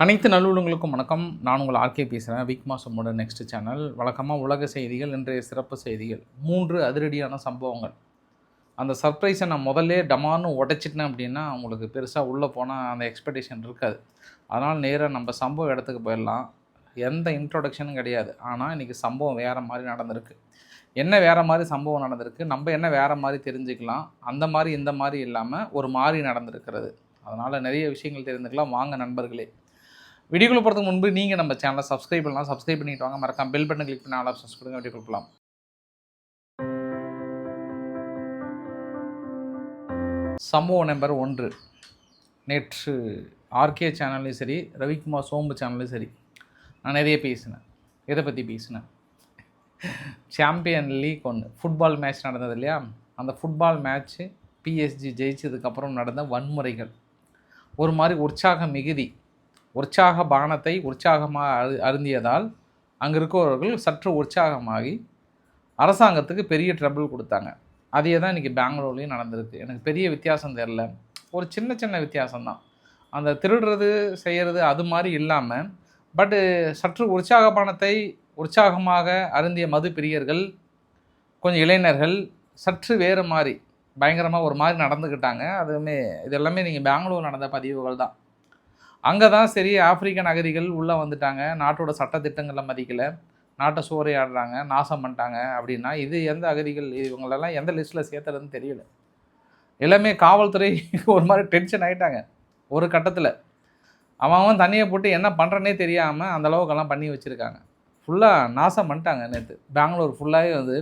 அனைத்து நல்லுள்ளங்களுக்கும் வணக்கம். நான் உங்கள் ஆர்கே பேசுகிறேன். வீக் மாசமோட நெக்ஸ்ட் சேனல். வழக்கமாக உலக செய்திகள், இன்றைய சிறப்பு செய்திகள், 3 அதிரடியான சம்பவங்கள். அந்த சர்ப்ரைஸை நான் முதல்லே டமான்னு உடைச்சிட்டேன் அப்படின்னா உங்களுக்கு பெருசாக உள்ளே போனால் அந்த எக்ஸ்பெக்டேஷன் இருக்காது. அதனால் நேராக நம்ம சம்பவ இடத்துக்கு போயிடலாம். எந்த இன்ட்ரொடக்ஷனும் கிடையாது. ஆனால் இன்றைக்கி சம்பவம் வேறு மாதிரி நடந்திருக்கு. என்ன வேறு மாதிரி சம்பவம் நடந்திருக்கு, நம்ம என்ன வேறு மாதிரி தெரிஞ்சுக்கலாம். அந்த மாதிரி இந்த மாதிரி இல்லாமல் ஒரு மாதிரி நடந்திருக்கிறது. அதனால் நிறைய விஷயங்கள் தெரிஞ்சுக்கலாம். வாங்க நண்பர்களே. வீடியோக்குள்ள போகிறதுக்கு முன்பு நீங்கள் நம்ம சேனலை சப்ஸ்கிரைப் பண்ணலாம். சப்ஸ்கிரைப் பண்ணிட்டு வாங்க. மறக்காம பெல் பட்டன் கிளிக் பண்ணி ஆல் ஆப்ஷன்ஸ் கொடுங்க. வீடியோ கொடுக்கலாம். சம்பவம் நம்பர் 1. நேற்று ஆர்கே சேனல்லையும் சரி, ரவிக்குமார் சோம்பு சேனல்லையும் சரி, நான் நிறைய பேசினேன். எதை பற்றி பேசினேன்? சாம்பியன் லீக் ஃபுட்பால் மேட்ச் நடந்தது இல்லையா? அந்த ஃபுட்பால் மேட்ச்சு பிஎஸ்ஜி ஜெயிச்சதுக்கப்புறம் நடந்த வன்முறைகள், ஒரு மாதிரி உற்சாக மிகுதி, உற்சாக பானத்தை உற்சாகமாக அருந்தியதால் அங்கே இருக்கிறவர்கள் சற்று உற்சாகமாகி அரசாங்கத்துக்கு பெரிய ட்ரபிள் கொடுத்தாங்க. அதே தான் இன்றைக்கி பெங்களூர்லேயும் நடந்திருக்கு. எனக்கு பெரிய வித்தியாசம் தெரில, ஒரு சின்ன சின்ன வித்தியாசம்தான். அந்த திருடுறது செய்கிறது அது மாதிரி இல்லாமல், பட்டு சற்று உற்சாக பானத்தை உற்சாகமாக அருந்திய மது பிரியர்கள், கொஞ்சம் இளைஞர்கள் சற்று வேறு மாதிரி பயங்கரமாக ஒரு மாதிரி நடந்துக்கிட்டாங்க. அதுவுமே இதெல்லாமே நீங்கள் பெங்களூர் நடந்த பதிவுகள் தான். அங்கே தான் சரி ஆப்பிரிக்கன் அகதிகள் உள்ளே வந்துட்டாங்க, நாட்டோட சட்டத்திட்டங்களை மதிக்கலை, நாட்டை சூறையாடுறாங்க, நாசம் பண்ணிட்டாங்க அப்படின்னா இது எந்த அகதிகள்? இவங்களெல்லாம் எந்த லிஸ்ட்டில் சேர்த்துறதுன்னு தெரியல. எல்லாமே காவல்துறை ஒரு மாதிரி டென்ஷன் ஆகிட்டாங்க. ஒரு கட்டத்தில் அவன் தண்ணியை போட்டு என்ன பண்ணுறனே தெரியாமல் அந்தளவுக்கெல்லாம் பண்ணி வச்சுருக்காங்க. ஃபுல்லாக நாசம் பண்ணிட்டாங்க. நேற்று பெங்களூர் ஃபுல்லாகவே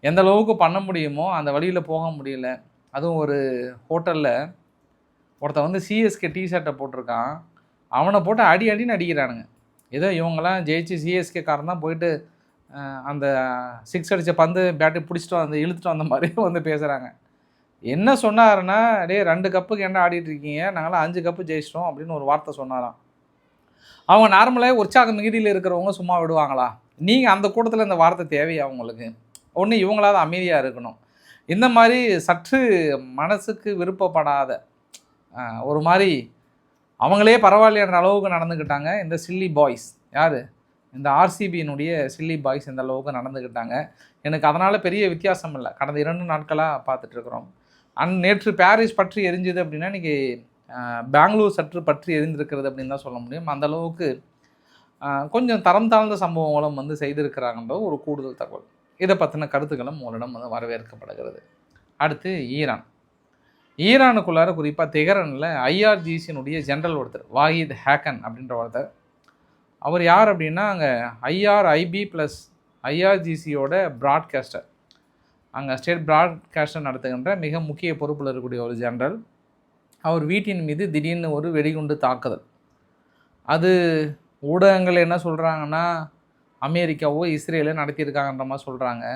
எந்த அளவுக்கு பண்ண முடியுமோ அந்த வழியில் போக முடியல. அதுவும் ஒரு ஹோட்டலில் ஒருத்தன் சிஎஸ்கே டிஷர்ட்டை போட்டிருக்கான், அவனை போட்டு அடின்னு அடிக்கிறானுங்க. ஏதோ இவங்கெல்லாம் ஜெயிச்சு சிஎஸ்கேக்காரன் தான் போயிட்டு அந்த 6 அடித்த பந்து பேட்டு பிடிச்சிட்டு இழுத்துட்டு வந்த மாதிரி பேசுகிறாங்க. என்ன சொன்னாருன்னா, டே 2 கப்புக்கு என்ன ஆடிட்டுருக்கீங்க, நாங்களாம் 5 கப்பு ஜெயிச்சிட்டோம் அப்படின்னு ஒரு வார்த்தை சொன்னாராம். அவங்க நார்மலாக உற்சாக மிகுதியில் இருக்கிறவங்க சும்மா விடுவாங்களா? நீங்கள் அந்த கூட்டத்தில் இந்த வார்த்தை தேவையா அவங்களுக்கு? ஒன்று இவங்களாவது அமைதியாக இருக்கணும். இந்த மாதிரி சற்று மனசுக்கு விருப்பப்படாத ஒரு மாதிரி அவங்களே பரவாயில்லைன்ற அளவுக்கு நடந்துக்கிட்டாங்க இந்த சில்லி பாய்ஸ். யார்? இந்த ஆர்சிபியினுடைய சில்லி பாய்ஸ் இந்த அளவுக்கு நடந்துக்கிட்டாங்க. எனக்கு அதனால் பெரிய வித்தியாசம் இல்லை. கடந்த 2 நாட்களாக பார்த்துட்ருக்குறோம். நேற்று பாரிஸ் பற்றி எரிஞ்சுது அப்படின்னா இன்றைக்கி பெங்களூர் சற்று பற்றி எரிந்திருக்கிறது அப்படின்னு தான் சொல்ல முடியும். அந்தளவுக்கு கொஞ்சம் தரம் தாழ்ந்த சம்பவங்களும் செய்திருக்கிறாங்கன்ற ஒரு கூடுதல் தகவல். இதை பற்றின கருத்துக்களும் உங்களிடம் வரவேற்கப்படுகிறது. அடுத்து ஈரானுக்குள்ளார குறிப்பாக தெஹரானில் ஐஆர்ஜிசியினுடைய ஜென்ரல் ஒருத்தர் வாஹித் ஹேக்கன் அப்படின்ற ஒருத்தர். அவர் யார் அப்படின்னா அங்கே ஐஆர்ஐபி ப்ளஸ் ஐஆர்ஜிசியோட ப்ராட்காஸ்டர், அங்கே ஸ்டேட் ப்ராட்காஸ்டர் நடத்துகின்ற மிக முக்கிய பொறுப்பில் இருக்கக்கூடிய ஒரு ஜென்ரல். அவர் வீட்டின் மீது திடீர்னு ஒரு வெடிகுண்டு தாக்குதல். அது ஊடகங்கள் என்ன சொல்கிறாங்கன்னா அமெரிக்காவோ இஸ்ரேலோ நடத்தியிருக்காங்கன்ற மாதிரி சொல்கிறாங்க.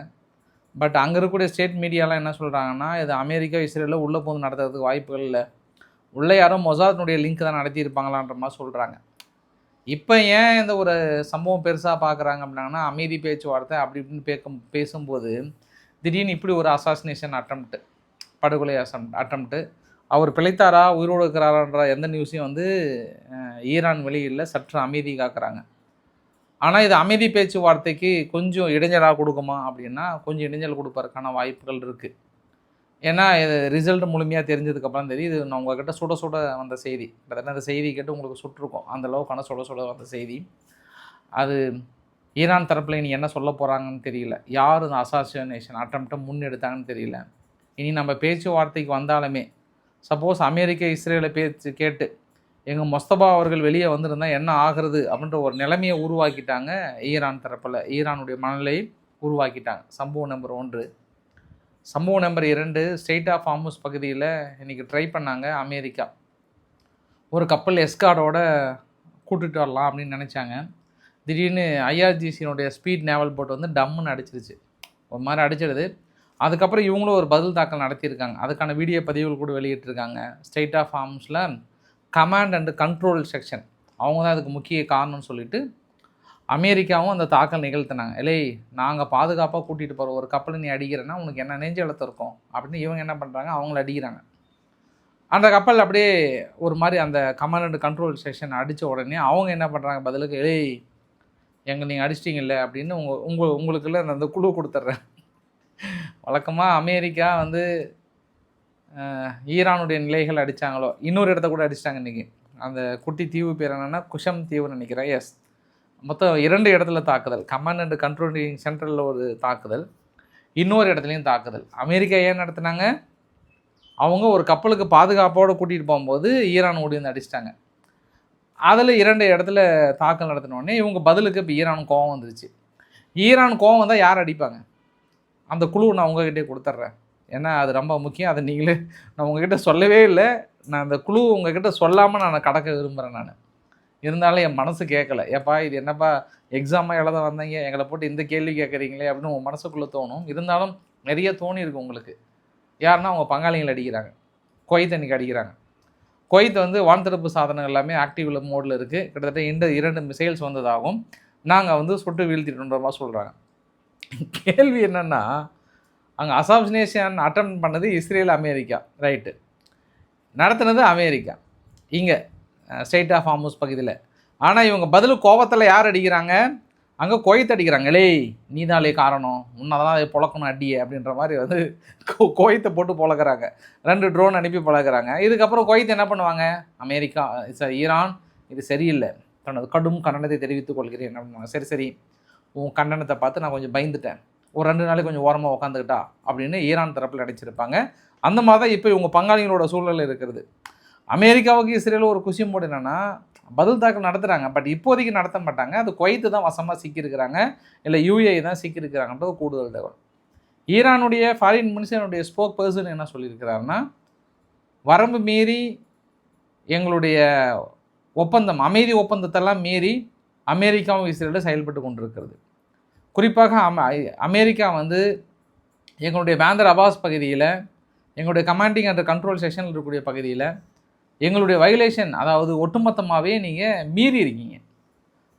பட் அங்கே இருக்கக்கூடிய ஸ்டேட் மீடியாலாம் என்ன சொல்கிறாங்கன்னா, இது அமெரிக்கா இஸ்ரேலில் உள்ளே போது நடத்துறதுக்கு வாய்ப்புகள் இல்லை, உள்ளே யாரும் மொசாத்னுடைய லிங்க் தான் நடத்தியிருப்பாங்களான்ற மாதிரி சொல்கிறாங்க. இப்போ ஏன் இந்த ஒரு சம்பவம் பெருசாக பார்க்குறாங்க அப்படின்னா, அமைதி பேச்சுவார்த்தை அப்படி இப்படின்னு பேசும்போது திடீர்னு இப்படி ஒரு அசாசினேஷன் அட்டம்ப்ட்டு, படுகொலை அட்டம்ப்ட்டு, அவர் பிழைத்தாரா உயிரோடு இருக்கிறாரான்ற எந்த நியூஸையும் ஈரான் வெளியில் சற்று அமைதி காக்குறாங்க. ஆனால் இது அமைதி பேச்சுவார்த்தைக்கு கொஞ்சம் இடைஞ்சலாக கொடுக்குமா அப்படின்னா கொஞ்சம் இடைஞ்சல் கொடுப்பதற்கான வாய்ப்புகள் இருக்குது. ஏன்னா இது ரிசல்ட் முழுமையாக தெரிஞ்சதுக்கப்புறம் தெரியும். இது நான் உங்கள்கிட்ட சுட வந்த செய்தி, கிட்டத்தட்ட அந்த செய்தி கேட்டு உங்களுக்கு சுட்டிருக்கோம். அந்த அளவுக்கான சுட வந்த செய்தி. அது ஈரான் தரப்பில் இனி என்ன சொல்ல போகிறாங்கன்னு தெரியல. யார் இந்த அசாசினேஷன் அட்டம்ப்டை முன்னெடுத்தாங்கன்னு தெரியல. இனி நம்ம பேச்சுவார்த்தைக்கு வந்தாலுமே சப்போஸ் அமெரிக்க இஸ்ரேலை பேச்சு கேட்டு எங்கள் மொஸ்தபா அவர்கள் வெளியே வந்திருந்தால் என்ன ஆகிறது அப்படின்ற ஒரு நிலைமையை உருவாக்கிட்டாங்க ஈரான் தரப்பில். ஈரானுடைய மனநிலையை உருவாக்கிட்டாங்க. சம்பவம் நம்பர் 1. சம்பவம் நம்பர் 2, ஸ்ட்ரெய்ட் ஆஃப் ஹார்முஸ் பகுதியில் இன்றைக்கி ட்ரை பண்ணாங்க அமெரிக்கா. ஒரு கப்பல் எஸ்கார்டோட கூட்டிகிட்டு வரலாம் அப்படின்னு நினச்சாங்க. திடீர்னு ஐஆர்ஜிசியினுடைய ஸ்பீட் நேவல் போட் டம்முன்னு அடிச்சிருச்சு, ஒரு மாதிரி அடிச்சிடுது. அதுக்கப்புறம் இவங்களும் ஒரு பதில் தாக்கல் நடத்தியிருக்காங்க. அதுக்கான வீடியோ பதிவுகள் கூட வெளியிட்டிருக்காங்க. ஸ்ட்ரெய்ட் ஆஃப் ஹார்முஸில் கமாண்ட் அண்டு கண்ட்ரோல் செக்ஷன் அவங்க தான் அதுக்கு முக்கிய காரணம்னு சொல்லிட்டு அமெரிக்காவும் அந்த தாக்கல் நிகழ்த்தினாங்க. இல்லை நாங்கள் பாதுகாப்பாக கூட்டிகிட்டு போகிற ஒரு கப்பலை நீ அடிக்கிறேன்னா உனக்கு என்ன நெஞ்சு எழுத்து இருக்கும் அப்படின்னு இவங்க என்ன பண்ணுறாங்க, அவங்கள அடிக்கிறாங்க. அந்த கப்பல் அப்படியே ஒரு மாதிரி அந்த கமாண்ட் அண்ட் கண்ட்ரோல் செக்ஷன் அடித்த உடனே அவங்க என்ன பண்ணுறாங்க பதிலுக்கு, ஏய் நீங்கள் அடிச்சிட்டிங்கல்ல அப்படின்னு உங்களுக்குள்ள அந்த குழு கொடுத்துட்றேன். வழக்கமாக அமெரிக்கா வந்து ஈரானுடைய நிலைகள் அடித்தாங்களோ, இன்னொரு இடத்த கூட அடிச்சிட்டாங்க இன்றைக்கி. அந்த குட்டி தீவு பேர் என்னென்னா குஷம் தீவுன்னு நினைக்கிறேன். எஸ், மொத்தம் 2 இடத்துல தாக்குதல். கமாண்ட் அண்ட் கண்ட்ரோலிங் சென்ட்ரலில் ஒரு தாக்குதல், இன்னொரு இடத்துலையும் தாக்குதல். அமெரிக்கா ஏன் நடத்துனாங்க, அவங்க ஒரு கப்பலுக்கு பாதுகாப்போடு கூட்டிகிட்டு போகும்போது ஈரான் ஓடி வந்து அடிச்சிட்டாங்க. அதில் 2 இடத்துல தாக்கல் நடத்தினோடனே இவங்க பதிலுக்கு இப்போ ஈரான் கோவம் வந்துருச்சு. ஈரான் கோவம் வந்தால் யார் அடிப்பாங்க? அந்த குழு நான் உங்ககிட்டே கொடுத்துட்றேன், ஏன்னா அது ரொம்ப முக்கியம். அதை நீங்களே, நான் உங்ககிட்ட சொல்லவே இல்லை, நான் அந்த குழு உங்ககிட்ட சொல்லாமல் நான் கடக்க விரும்புகிறேன். நான் இருந்தாலும் என் மனசு கேட்கல, ஏப்பா இது என்னப்பா எக்ஸாமாக எழுத வந்தீங்க, எங்களை போட்டு இந்த கேள்வி கேட்குறீங்களே அப்படின்னு உங்கள் மனசுக்குள்ளே தோணும். இருந்தாலும் நிறைய தோணியிருக்கு உங்களுக்கு. யாருன்னா அவங்க பங்காளிகள் அடிக்கிறாங்க, குவைத் அன்றைக்கி அடிக்கிறாங்க. குவைத் வந்து வான்தடுப்பு சாதனங்கள் எல்லாமே ஆக்டிவ் மோடில் இருக்குது. கிட்டத்தட்ட 2 மிசைல்ஸ் வந்ததாகவும் நாங்கள் வந்து சுட்டு வீழ்த்திட்டோன்ற மாதிரி சொல்கிறாங்க. கேள்வி என்னென்னா, அங்கே அசாசினேஷன் அட்டன் பண்ணது இஸ்ரேல், அமெரிக்கா, ரைட்டு, நடத்துனது அமெரிக்கா இங்கே ஸ்டேட் ஆஃப் ஹார்முஸ் பகுதியில். ஆனால் இவங்க பதில் கோபத்தில் யார் அடிக்கிறாங்க, அங்கே குவைத் அடிக்கிறாங்க. லே நீ தான்லே காரணம், உன்னதான் அதை பொழக்கணும் அடியே அப்படின்ற மாதிரி வந்து குவைத்தை போட்டு பொழக்கிறாங்க. 2 ட்ரோன் அனுப்பி பழக்கிறாங்க. இதுக்கப்புறம் குவைத் என்ன பண்ணுவாங்க, அமெரிக்கா ஈரான் இது சரியில்லை, தனது கடும் கண்டனத்தை தெரிவித்துக் கொள்கிறேன் அப்படின்வாங்க. சரி உன் கண்டனத்தை பார்த்து நான் கொஞ்சம் பயந்துட்டேன், ஒரு 2 நாளைக்கு கொஞ்சம் ஓரமாக உட்காந்துக்கிட்டா அப்படின்னு ஈரான் தரப்பில் அடிச்சிருப்பாங்க. அந்த மாதிரி தான் இப்போ இவங்க பங்காளிகளோட சூழல் இருக்கிறது. அமெரிக்காவுக்கு இஸ்ரேல் ஒரு குஷி மோடு என்னென்னா, பதில் தாக்கல் நடத்துகிறாங்க, பட் இப்போதைக்கு நடத்த மாட்டாங்க. அது குவைத்து தான் வசமாக சிக்கியிருக்கிறாங்க, இல்லை யூஏஇ தான் சிக்கியிருக்கிறாங்கன்றது கூடுதல் தகவல். ஈரானுடைய ஃபாரின் மினிஸ்டருடைய ஸ்போக் பர்சன் என்ன சொல்லியிருக்கிறாருன்னா, வரம்பு மீறி எங்களுடைய ஒப்பந்தம், அமைதி ஒப்பந்தத்தெல்லாம் மீறி அமெரிக்காவும் இஸ்ரேலும் செயல்பட்டு கொண்டிருக்கிறது. குறிப்பாக அமெரிக்கா வந்து எங்களுடைய பேந்தர் அபாஸ் பகுதியில், எங்களுடைய கமாண்டிங் அண்ட் கண்ட்ரோல் செக்ஷனில் இருக்கக்கூடிய பகுதியில் எங்களுடைய வயலேஷன், அதாவது ஒட்டுமொத்தமாகவே நீங்கள் மீறி இருக்கீங்க,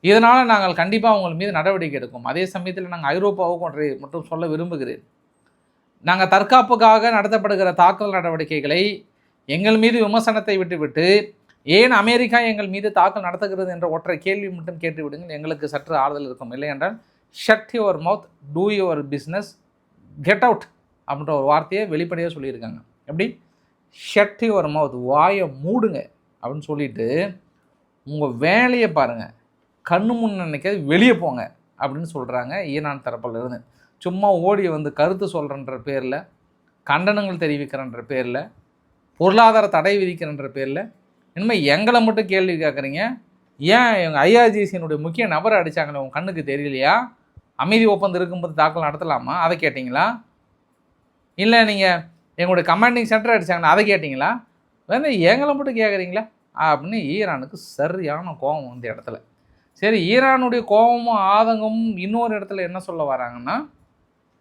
இதனால் நாங்கள் கண்டிப்பாக உங்கள் மீது நடவடிக்கை எடுக்கும். அதே சமயத்தில் நாங்கள் ஐரோப்பாவுக்கும் ஒன்றை மட்டும் சொல்ல விரும்புகிறேன், நாங்கள் தற்காப்புக்காக நடத்தப்படுகிற தாக்குதல் நடவடிக்கைகளை எங்கள் மீது விமர்சனத்தை விட்டுவிட்டு ஏன் அமெரிக்கா எங்கள் மீது தாக்கல் நடத்துகிறது என்ற ஒற்றை கேள்வி மட்டும் கேட்டு விடுங்கள், எங்களுக்கு சற்று ஆறுதல் இருக்கும். இல்லை என்றால் shut your mouth, do your business, get out அப்படின்ற ஒரு வார்த்தையை வெளிப்படையாக சொல்லியிருக்காங்க. எப்படி, ஷட் யுவர் மவுத், வாயை மூடுங்க அப்படின்னு சொல்லிட்டு உங்கள் வேலையை பாருங்கள், கண்ணு முன் நினைக்காது வெளியே போங்க அப்படின்னு சொல்கிறாங்க ஈரான் தரப்பில் இருந்து. சும்மா ஓடி வந்து கருத்து சொல்கிறன்ற பேரில், கண்டனங்கள் தெரிவிக்கிறன்ற பேரில், பொருளாதார தடை விதிக்கிறன்ற பேரில் இனிமேல் எங்களை மட்டும் கேள்வி கேட்குறீங்க. ஏன் எங்கள் ஐஆர்ஜிசியினுடைய முக்கிய நபரை அடித்தாங்களே உங்கள் கண்ணுக்கு தெரியலையா, அமைதி ஒப்பந்தம் இருக்கும்போது தாக்கல் நடத்தலாமா, அதை கேட்டிங்களா? இல்லை நீங்கள் எங்களுடைய கமாண்டிங் சென்டர் அடித்தாங்கன்னா அதை கேட்டிங்களா? வேறு எங்களை மட்டும் கேட்குறீங்களா அப்படின்னு ஈரானுக்கு சரியான கோபம் இந்த இடத்துல. சரி, ஈரானுடைய கோபமும் ஆதங்கமும் இன்னொரு இடத்துல என்ன சொல்ல வராங்கன்னா,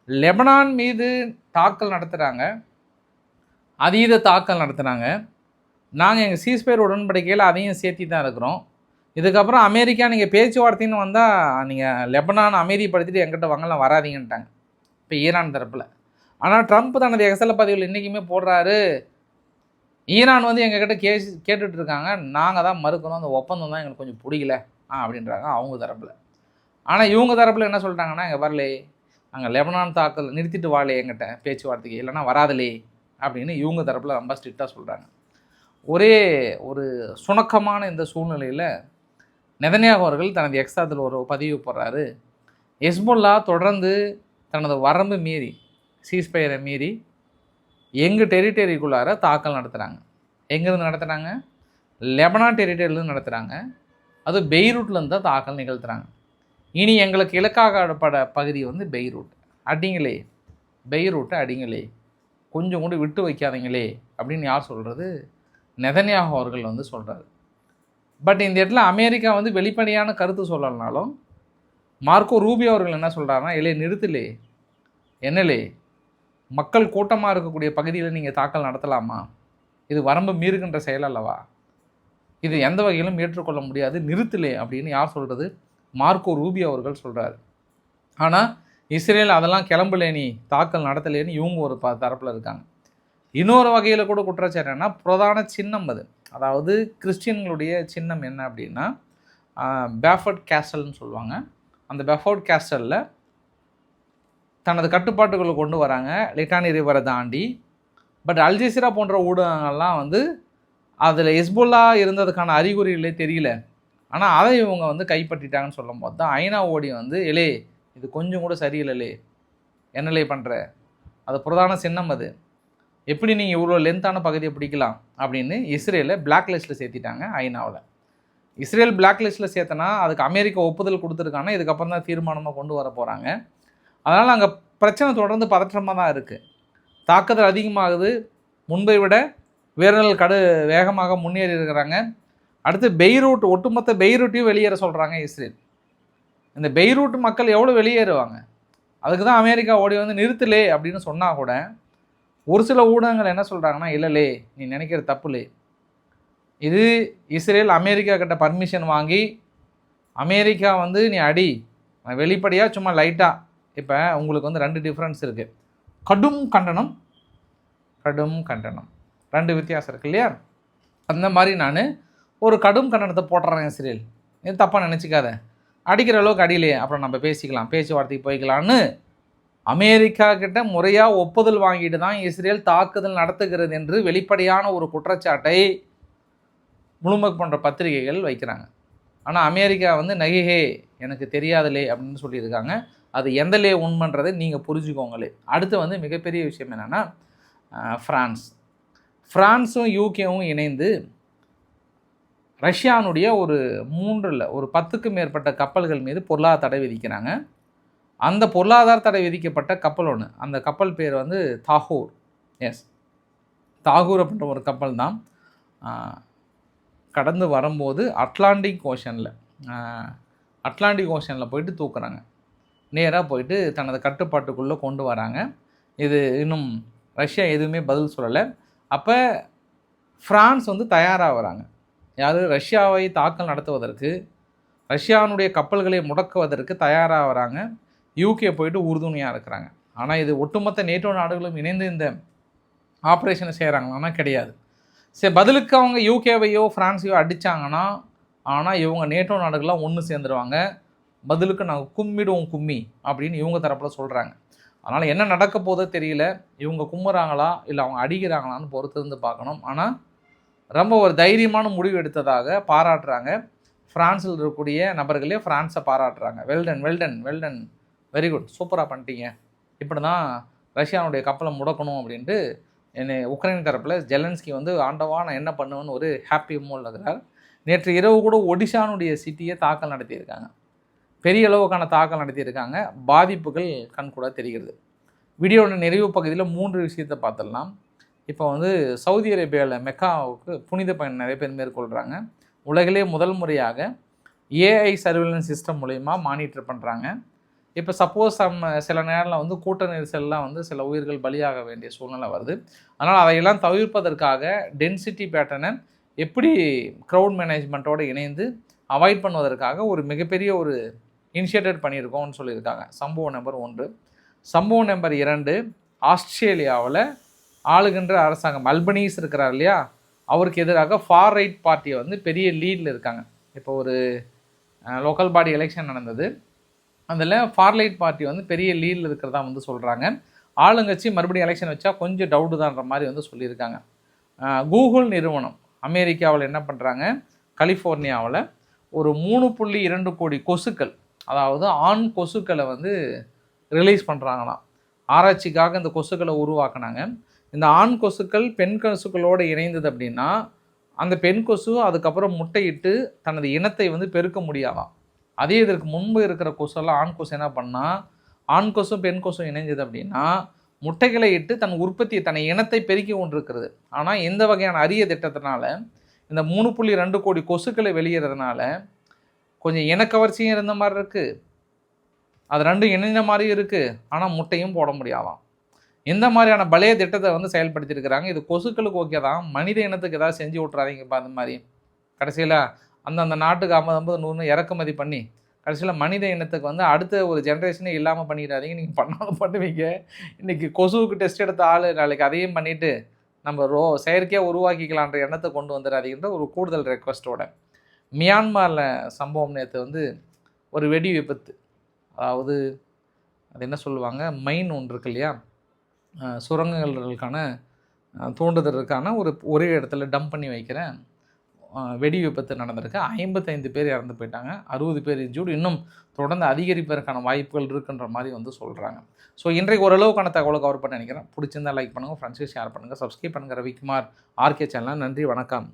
லெபனான் மீது தாக்கல் நடத்துகிறாங்க, அதீத தாக்கல் நடத்துகிறாங்க, நாங்கள் எங்கள் சீஸ்பயர் உடன்படிக்கையில் அதையும் சேர்த்தி தான் இருக்கிறோம். இதுக்கப்புறம் அமெரிக்கா நீங்கள் பேச்சுவார்த்தைன்னு வந்தால் நீங்கள் லெபனான் அமைதிப்படுத்திட்டு எங்கிட்ட வாங்கலாம் வராதிங்கன்ட்டாங்க இப்போ ஈரான் தரப்பில். ஆனால் ட்ரம்ப் தனது எக்ஸல பதிவில் இன்றைக்குமே போடுறாரு, ஈரான் வந்து எங்ககிட்ட கேட்டுட்ருக்காங்க, நாங்கள் தான் மறுக்கணும், அந்த ஒப்பந்தம் தான் எங்களுக்கு கொஞ்சம் பிடிக்கல அப்படின்றாங்க அவங்க தரப்பில். ஆனால் இவங்க தரப்பில் என்ன சொல்லிட்டாங்கன்னா, எங்கள் வரலே அங்கே லெபனான் தாக்கல் நிறுத்திட்டு வாழே எங்கிட்ட பேச்சுவார்த்தைக்கு, இல்லைனா வராதலே அப்படின்னு இவங்க தரப்பில் ரொம்ப ஸ்ட்ரிக்டாக சொல்கிறாங்க. ஒரே ஒரு சுணக்கமான இந்த சூழ்நிலையில் நெதன்யாகு அவர்கள் தனது எக்ஸாத்தில் ஒரு பதிவு போடுறாரு, ஹெஸ்புல்லா தொடர்ந்து தனது வரம்பு மீறி, சீஸ்பயரை மீறி எங்கள் டெரிட்டரிக்குள்ளார தாக்கல் நடத்துகிறாங்க. எங்கேருந்து நடத்துகிறாங்க, லெபனான் டெரிட்டரியிலேருந்து நடத்துகிறாங்க, அது பெய்ரூட்லேருந்து தான் தாக்கல் நிகழ்த்துறாங்க. இனி எங்களுக்கு இலக்காகப்பட பகுதி வந்து பெய்ரூட், அடிங்களே பெய்ரூட்டை அடிங்களே, கொஞ்சம் கூட விட்டு வைக்காதீங்களே அப்படின்னு யார் சொல்கிறது, நெதன்யாகு அவர்கள் வந்து சொல்கிறாரு. பட் இந்த இடத்துல அமெரிக்கா வந்து வெளிப்படையான கருத்து சொல்லலைனாலும் மார்க்கோ ரூபியோ அவர்கள் என்ன சொல்கிறாருன்னா, இல்லை நிறுத்தலே, என்னலே மக்கள் கூட்டமாக இருக்கக்கூடிய பகுதியில் நீங்கள் தாக்கல் நடத்தலாமா, இது வரம்பு மீறுகின்ற செயல் அல்லவா, இது எந்த வகையிலும் ஏற்றுக்கொள்ள முடியாது, நிறுத்தலே அப்படின்னு யார் சொல்கிறது, மார்க்கோ ரூபியோ அவர்கள் சொல்கிறாரு. ஆனால் இஸ்ரேல் அதெல்லாம் கிளம்பலே, நீ தாக்கல் நடத்தலேன்னு இவங்க ஒரு தரப்பில் இருக்காங்க. இன்னொரு வகையில் கூட குற்றச்சாட்டு என்னன்னா, பிரதான சின்னம் அது. அதாவது கிறிஸ்டியன்களுடைய சின்னம் என்ன அப்படின்னா, பேஃபர்ட் கேசல்னு சொல்லுவாங்க. அந்த பெஃபோர்ட் கேஸ்டலில் தனது கட்டுப்பாட்டுக்குள்ளே கொண்டு வராங்க லிட்டானி ரிவரை தாண்டி. பட் அல்ஜசீரா போன்ற ஊடகங்கள்லாம் வந்து அதில் ஹெஸ்புல்லா இருந்ததுக்கான அறிகுறிகளே தெரியல. ஆனால் அதை இவங்க வந்து கைப்பற்றிட்டாங்கன்னு சொல்லும் போது தான் ஐநா ஓடி வந்து எலே இது கொஞ்சம் கூட சரியில்லைலே, என்னலே பண்ணுற, அது பிரதான சின்னம், அது எப்படி நீங்கள் இவ்வளோ லென்த்தான பகுதியை பிடிக்கலாம் அப்படின்னு இஸ்ரேலை பிளாக் லிஸ்ட்டில் சேர்த்திட்டாங்க ஐநாவில். இஸ்ரேல் பிளாக் லிஸ்ட்டில் சேர்த்தனா அதுக்கு அமெரிக்கா ஒப்புதல் கொடுத்துருக்காங்க. இதுக்கப்புறம் தான் தீர்மானமாக கொண்டு வர போகிறாங்க. அதனால் அங்கே பிரச்சனை தொடர்ந்து பதற்றமாக தான் இருக்குது. தாக்குதல் அதிகமாகுது, முன்பை விட வீரர்கள் வேகமாக முன்னேறி இருக்கிறாங்க. அடுத்து பெய்ரூட், ஒட்டுமொத்த பெய்ரூட்டையும் வெளியேற சொல்கிறாங்க இஸ்ரேல். இந்த பெய்ரூட் மக்கள் எவ்வளோ வெளியேறுவாங்க? அதுக்கு தான் அமெரிக்கா ஓடி வந்து நிறுத்தலே அப்படின்னு சொன்னால் கூட ஒரு சில ஊடகங்கள் என்ன சொல்கிறாங்கன்னா, இல்லைலே நீ நினைக்கிற தப்புலே, இது இஸ்ரேல் அமெரிக்கா கிட்ட பர்மிஷன் வாங்கி அமெரிக்கா வந்து நீ அடி, வெளிப்படையாக சும்மா லைட்டாக. இப்போ உங்களுக்கு வந்து 2 டிஃப்ரென்ஸ் இருக்குது. கடும் கண்டனம், கடும் கண்டனம், 2 வித்தியாசம் இருக்குது இல்லையா? அந்த மாதிரி நான் ஒரு கடும் கண்டனத்தை போட்டுறேன் இஸ்ரேல், இது தப்பாக நினச்சிக்காத, அடிக்கிற அளவுக்கு அடியிலே அப்புறம் நம்ம பேசிக்கலாம், பேச்சுவார்த்தைக்கு போய்க்கலான்னு அமெரிக்கா கிட்ட முறையாக ஒப்புதல் வாங்கிட்டு தான் இஸ்ரேல் தாக்குதல் நடத்துகிறது என்று வெளிப்படையான ஒரு குற்றச்சாட்டை ப்ளூம்பர்க் போன்ற பத்திரிகைகள் வைக்கிறாங்க. ஆனால் அமெரிக்கா வந்து நகைஹே எனக்கு தெரியாதலே அப்படின்னு சொல்லியிருக்காங்க. அது எந்தலே உண்மைன்றதை நீங்கள் புரிஞ்சுக்கோங்களே. அடுத்து வந்து மிகப்பெரிய விஷயம் என்னென்னா, ஃப்ரான்ஸும் யூகேவும் இணைந்து ரஷ்யானுடைய ஒரு 10க்கும் மேற்பட்ட கப்பல்கள் மீது பொருளாதார தடை விதிக்கிறாங்க. அந்த பொருளாதார தடை விதிக்கப்பட்ட கப்பல் ஒன்று, அந்த கப்பல் பேர் வந்து தாகூர். தாகூர் அப்படின்ற ஒரு கப்பல் தான் கடந்து வரும்போது அட்லாண்டிக் ஓஷனில் போயிட்டு தூக்குறாங்க. நேராக போயிட்டு தனது கட்டுப்பாட்டுக்குள்ளே கொண்டு வராங்க. இது இன்னும் ரஷ்யா எதுவுமே பதில் சொல்லலை. அப்போ ஃப்ரான்ஸ் வந்து தயாராக வராங்க. யார்? ரஷ்யாவை தாக்கல் நடத்துவதற்கு, ரஷ்யானுடைய கப்பல்களை முடக்குவதற்கு தயாராக வராங்க. யூகே போயிட்டு உறுதுணையாக இருக்கிறாங்க. ஆனால் இது ஒட்டுமொத்த நேட்டோ நாடுகளும் இணைந்து இந்த ஆப்ரேஷனை செய்கிறாங்களான்னா கிடையாது. சரி, பதிலுக்கு அவங்க யூகேவையோ ஃப்ரான்ஸையோ அடித்தாங்கன்னா, ஆனால் இவங்க நேட்டோ நாடுகள்லாம் ஒன்று சேர்ந்துருவாங்க. பதிலுக்கு நாங்கள் கும்மிடுவோம் கும்மி அப்படின்னு இவங்க தரப்பில் சொல்கிறாங்க. அதனால் என்ன நடக்க போதோ தெரியல. இவங்க கும்புறாங்களா இல்லை அவங்க அடிக்கிறாங்களான்னு பொறுத்து இருந்து பார்க்கணும். ஆனால் ரொம்ப ஒரு தைரியமான முடிவு எடுத்ததாக பாராட்டுறாங்க. ஃப்ரான்ஸில் இருக்கக்கூடிய நபர்களே ஃப்ரான்ஸை பாராட்டுறாங்க. Well done well done well done, very good, சூப்பராக பண்ணிட்டீங்க, இப்படி தான் ரஷ்யானுடைய கப்பலை முடக்கணும் அப்படின்ட்டு என்னை உக்ரைன் தரப்பில் ஜெலன்ஸ்கி வந்து ஆண்டவா நான் என்ன பண்ணுவேன்னு ஒரு ஹாப்பி மூல் இருக்கிறார். நேற்று இரவு கூட ஒடிஷானுடைய சிட்டியை தாக்கல் நடத்தியிருக்காங்க. பெரிய அளவுக்கான தாக்கல் நடத்தியிருக்காங்க. பாதிப்புகள் கண்கூட தெரிகிறது. வீடியோட நிறைவு பகுதியில் 3 விஷயத்தை பார்த்துடலாம். இப்போ வந்து சவுதி அரேபியாவில் மெக்காவுக்கு புனித பயணம் நிறைய பேர் மேற்கொள்கிறாங்க. உலகிலே முதல் முறையாக ஏஐ சர்வேலன்ஸ் சிஸ்டம் மூலயமா மானிட்டர் பண்ணுறாங்க. இப்போ சப்போஸ் சில நேரத்தில் வந்து கூட்ட நெரிசல்லாம் வந்து சில உயிர்கள் பலியாக வேண்டிய சூழ்நிலை வருது. அதனால் அதையெல்லாம் தவிர்ப்பதற்காக டென்சிட்டி பேட்டர்னை எப்படி க்ரௌட் மேனேஜ்மெண்ட்டோடு இணைந்து அவாய்ட் பண்ணுவதற்காக ஒரு மிகப்பெரிய ஒரு இனிஷியேட்டட் பண்ணியிருக்கோம்னு சொல்லியிருக்காங்க. சம்பவம் நம்பர் 1. சம்பவம் நம்பர் 2, ஆஸ்திரேலியாவில் ஆளுகின்ற அரசாங்கம் அல்பனீஸ் இருக்கிறார் இல்லையா, அவருக்கு எதிராக ஃபார் ரைட் பார்ட்டியை வந்து பெரிய லீடில் இருக்காங்க. இப்போ ஒரு லோக்கல் பாடி எலெக்ஷன் நடந்தது. அதில் ஃபார் ரைட் பார்ட்டி வந்து பெரிய லீடில் இருக்கிறதா வந்து சொல்கிறாங்க. ஆளுங்கட்சி மறுபடியும் எலெக்ஷன் வச்சா கொஞ்சம் டவுட்டு தான்ற மாதிரி வந்து சொல்லியிருக்காங்க. கூகுள் நிறுவனம் அமெரிக்காவில் என்ன பண்ணுறாங்க, கலிஃபோர்னியாவில் ஒரு 3.2 கோடி கொசுக்கள், அதாவது ஆண் கொசுக்களை வந்து ரிலீஸ் பண்ணுறாங்களாம். ஆராய்ச்சிக்காக இந்த கொசுக்களை உருவாக்குனாங்க. இந்த ஆண் கொசுக்கள் பெண் கொசுக்களோடு இணைந்தது அப்படின்னா அந்த பெண் கொசு அதுக்கப்புறம் முட்டையிட்டு தனது இனத்தை வந்து பெருக்க முடியாதாம். அதே இதற்கு முன்பு இருக்கிற கொசுலாம் ஆண் கொசு என்ன பண்ணால், ஆண் கொசும் பெண் கொசும் இணைஞ்சது அப்படின்னா முட்டைகளை இட்டு தன் உற்பத்தியை தன் இனத்தை பெருக்கி கொண்டிருக்கிறது. ஆனால் இந்த வகையான அரிய திட்டத்தினால இந்த 3.2 கோடி கொசுக்களை வெளியேறதுனால கொஞ்சம் இனக்கவர்ச்சியும் இருந்த மாதிரி இருக்குது, அது 2 இணைந்த மாதிரியும் இருக்குது, ஆனால் முட்டையும் போட முடியாதாம். இந்த மாதிரியான பழைய திட்டத்தை வந்து செயல்படுத்தியிருக்கிறாங்க. இது கொசுக்களுக்கு ஓகே தான், மனித இனத்துக்கு ஏதாவது செஞ்சு விட்றாதீங்கப்பா. அந்த மாதிரி கடைசியில் அந்தந்த நாட்டுக்கு 50 100 இறக்குமதி பண்ணி கடைசியில் மனித இனத்துக்கு வந்து அடுத்த ஒரு ஜென்ரேஷனே இல்லாமல் பண்ணிடாதீங்க. நீங்கள் பண்ணாலும் பண்ணுவீங்க. இன்றைக்கி கொசுவுக்கு டெஸ்ட் எடுத்த ஆள் நாளைக்கு அதையும் பண்ணிவிட்டு நம்ம செயற்கையாக உருவாக்கிக்கலான்ற எண்ணத்தை கொண்டு வந்துடாதீங்கன்ற ஒரு கூடுதல் ரெக்வஸ்ட்டோட. மியான்மரில் சம்பவம் நேற்று வந்து ஒரு வெடி விபத்து, அதாவது அது என்ன சொல்லுவாங்க, மைன் ஒன்று இருக்கு இல்லையா, சுரங்கங்களுக்கான தூண்டுதலுக்கான ஒரே இடத்துல டம்ப் பண்ணி வைக்கிற வெடி விபத்து நடந்திருக்கு. 55 பேர் இறந்து போயிட்டாங்க, 60 பேர் இன்ஜூர்டு, இன்னும் தொடர்ந்து அதிகரிப்பதற்கான வாய்ப்புகள் இருக்குன்ற மாதிரி வந்து சொல்கிறாங்க. ஸோ இன்றைக்கு ஓரளவுக்கான தகவலை கவர் பண்ண நினைக்கிறேன். பிடிச்சிருந்தா லைக் பண்ணுங்கள், ஃப்ரெண்ட்ஸுக்கு ஷேர் பண்ணுங்கள், சப்ஸ்கிரைப் பண்ணுங்கள். Ravikumar RK channel. நன்றி, வணக்கம்.